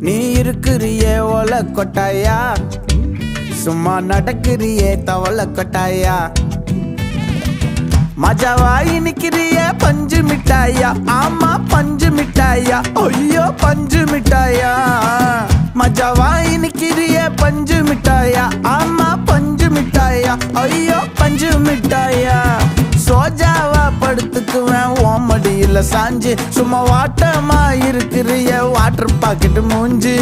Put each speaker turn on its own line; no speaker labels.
நீ இருக்கிறியே ஓல கொட்டாயா, சும்மா நடக்கிறியே தவள கொட்டாயா. மஜாவாய் நிக்கிறிய பஞ்சு மிட்டாயா, ஆமா பஞ்சு மிட்டாயா, ஐயோ பஞ்சு மிட்டாயா. மஜாவாய் நிக்கிறிய பஞ்சு மிட்டாயா, ஆமா பஞ்சு மிட்டாயா, ஐயோ பஞ்சு மிட்டாயா. சோஜாவா படுத்துக்குவேன் ஓமடியில சாஞ்சு, சும்மா வாட்டமா இருக்கிறிய வாட்டர் பாக்கெட் மூஞ்சி.